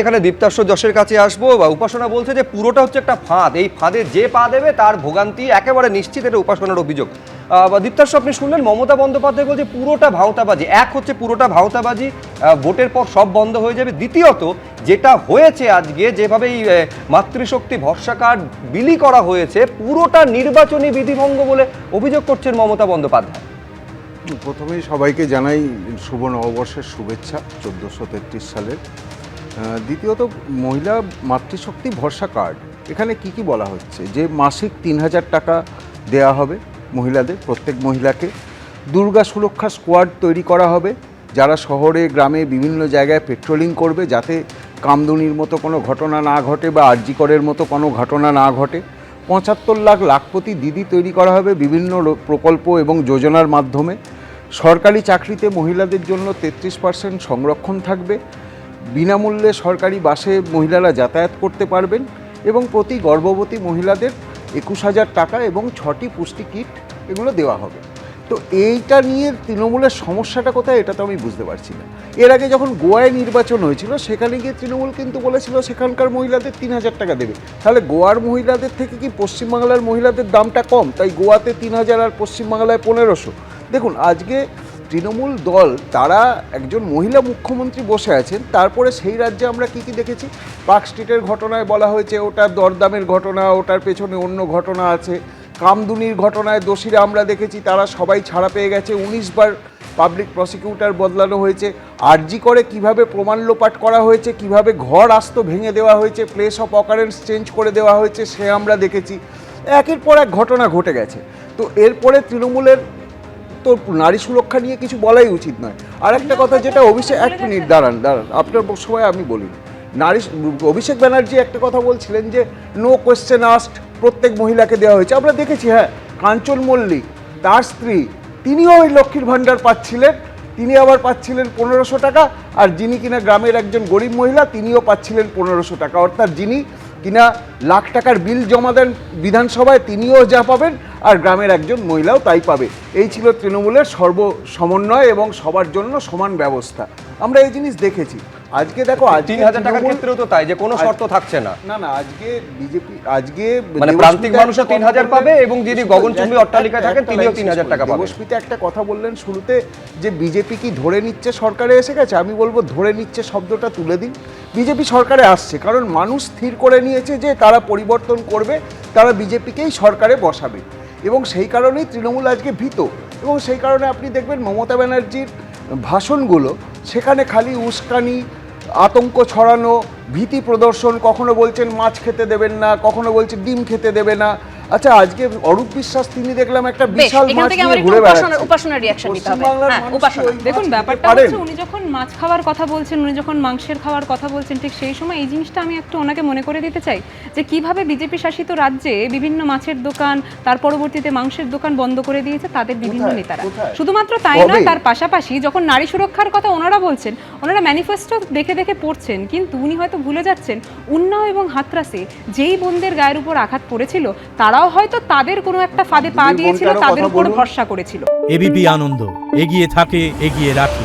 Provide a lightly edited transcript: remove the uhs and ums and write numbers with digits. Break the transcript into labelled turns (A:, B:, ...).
A: এখানে দীপ্তাশ্ব যশের কাছে আসবো। উপাসনা বলছে যে পুরোটা হচ্ছে একটা ফাঁদ, এই ফাঁদে যে পা দেবে তার ভোগান্তি একেবারে নিশ্চিত, এটা উপাসনার অভিযোগ। দীপ্তাশ্ব, আপনি শুনলেন মমতা বন্দ্যোপাধ্যায় বলছে পুরোটা ভাওতাবাজি। এক হচ্ছে পুরোটা ভাওতাবাজি, ভোটের পর সব বন্ধ হয়ে যাবে। দ্বিতীয়ত, যেটা হয়েছে আজকে, যেভাবে এই মাতৃশক্তি ভরসা কার্ড বিলি করা হয়েছে, পুরোটা নির্বাচনী বিধিভঙ্গ বলে অভিযোগ করছেন মমতা বন্দ্যোপাধ্যায়।
B: প্রথমেই সবাইকে জানাই শুভ নববর্ষের শুভেচ্ছা 1433 সালের। দ্বিতীয়ত, মহিলা মাতৃশক্তি ভরসা কার্ড, এখানে কি বলা হচ্ছে যে মাসিক 3000 টাকা দেয়া হবে মহিলাদের, প্রত্যেক মহিলাকে। দুর্গা সুরক্ষা স্কোয়াড তৈরি করা হবে, যারা শহরে গ্রামে বিভিন্ন জায়গায় পেট্রোলিং করবে, যাতে কামদুনির মতো কোনো ঘটনা না ঘটে বা আরজিকরের মতো কোনো ঘটনা না ঘটে। 75 লাখ লাখপতি দিদি তৈরি করা হবে বিভিন্ন প্রকল্প এবং যোজনার মাধ্যমে। সরকারি চাকরিতে মহিলাদের জন্য 33% সংরক্ষণ থাকবে। বিনামূল্যে সরকারি বাসে মহিলারা যাতায়াত করতে পারবেন এবং প্রতি গর্ভবতী মহিলাদের 21,000 টাকা এবং 6টি পুষ্টি কিট এগুলো দেওয়া হবে। তো এইটা নিয়ে তৃণমূলের সমস্যাটা কোথায়, এটা তো আমি বুঝতে পারছি না। এর আগে যখন গোয়ায় নির্বাচন হয়েছিল, সেখানে গিয়ে তৃণমূল কিন্তু বলেছিল সেখানকার মহিলাদের 3000 টাকা দেবে। তাহলে গোয়ার মহিলাদের থেকে কি পশ্চিমবাংলার মহিলাদের দামটা কম, তাই গোয়াতে 3000 আর পশ্চিমবাংলায় 1500? দেখুন, আজকে তৃণমূল দল, তারা একজন মহিলা মুখ্যমন্ত্রী বসে আছেন, তারপরে সেই রাজ্যে আমরা কি দেখেছি? পার্ক স্ট্রিটের ঘটনায় বলা হয়েছে ওটার দরদামের ঘটনা, ওটার পেছনে অন্য ঘটনা আছে। কামদুনির ঘটনায় দোষীরা আমরা দেখেছি তারা সবাই ছাড়া পেয়ে গেছে, 19 বার পাবলিক প্রসিকিউটর বদলানো হয়েছে। আরজি করে কিভাবে প্রমাণ লোপাট করা হয়েছে, কিভাবে ঘর আস্ত ভেঙে দেওয়া হয়েছে, প্লেস অফ অকারেন্স চেঞ্জ করে দেওয়া হয়েছে, সে আমরা দেখেছি। একের পর এক ঘটনা ঘটে গেছে। তো এরপরে তৃণমূলের তো নারী সুরক্ষা নিয়ে কিছু বলাই উচিত নয়। আর একটা কথা, যেটা অভিষেক, 1 মিনিট দাঁড়ান, আপনার সময় আমি বলি। অভিষেক ব্যানার্জি একটা কথা বলছিলেন যে নো কোয়েশ্চেন আস্কড প্রত্যেক মহিলাকে দেওয়া হয়েছে। আমরা দেখেছি, হ্যাঁ, কাঞ্চন মল্লিক, তার স্ত্রী, তিনিও ওই লক্ষ্মীর ভাণ্ডার পাচ্ছিলেন, তিনি আবার পাচ্ছিলেন 1500 টাকা। আর যিনি কিনা গ্রামের একজন গরিব মহিলা, তিনিও পাচ্ছিলেন 1500 টাকা। অর্থাৎ যিনি কিনা লাখ টাকার বিল জমা দেন বিধানসভায়, তিনিও যা পাবেন, আর গ্রামের একজন মহিলাও তাই পাবে। এই ছিল তৃণমূলের সমন্বয় এবং সবার জন্য সমান ব্যবস্থা। আমরা এই জিনিস দেখেছি। আজকে দেখো,
A: 3000 টাকার ক্ষেত্রেও তো তাই, যে কোনো শর্ত থাকছে না।
B: না, আজকে বিজেপি, আজকে
A: মানে প্রান্তিক মানুষও 3000 পাবে এবং যিনি গগনচুম্বী অট্টালিকায় থাকেন তিনিও 3000 টাকা পাবেন।
B: দেবস্মিতা একটা কথা বললেন শুরুতে, যে বিজেপি কি ধরে নিচ্ছে সরকারে এসে গেছে। আমি বলবো ধরে নিচ্ছে শব্দটা তুলে দিন। বিজেপি সরকারে আসছে কারণ মানুষ স্থির করে নিয়েছে যে তারা পরিবর্তন করবে, তারা বিজেপিকেই সরকারে বসাবে, এবং সেই কারণেই তৃণমূল আজকে ভীত। এবং সেই কারণে আপনি দেখবেন মমতা ব্যানার্জির ভাষণগুলো, সেখানে খালি উস্কানি, আতঙ্ক ছড়ানো, ভীতি প্রদর্শন। কখনো বলছেন মাছ খেতে দেবেন না, কখনো বলছেন ডিম খেতে দেবে না। আচ্ছা, আজকে অরূপ বিশ্বাস, তিনি দেখলাম একটা বিশাল মাছ নিয়ে ঘুরে বেড়াচ্ছেন।
C: উপাসনার রিঅ্যাকশন নিতে হবে। দেখুন, ব্যাপারটা হচ্ছে উনি যখন মাছ খাওয়ার কথা বলছেন, উনি যখন মাংসের খাওয়ার কথা বলছেন, ঠিক সেই সময় এই জিনিসটা আমি একটু ওনাকে মনে করে দিতে চাই যে কিভাবে বিজেপি শাসিত রাজ্যে বিভিন্ন মাছের দোকান, তার পরবর্তীতে মাংসের দোকান বন্ধ করে দিয়েছে তাদের বিভিন্ন নেতারা। শুধুমাত্র তাই নয়, তার পাশাপাশি যখন নারী সুরক্ষার কথা ওনারা বলছেন, ওনারা ম্যানিফেস্টো দেখে দেখে পড়ছেন, কিন্তু উনি হয়তো ভুলে যাচ্ছেন উন্নাও এবং হাতরাসে যেই বোনদের গায়ের উপর আঘাত পড়েছিল, তারাও হয়তো তাদের কোনো একটা ফাঁদে পা দিয়েছিল, তাদের উপর ভরসা করেছিল।
D: এবিপি আনন্দ, এগিয়ে থাকে, এগিয়ে রাখে।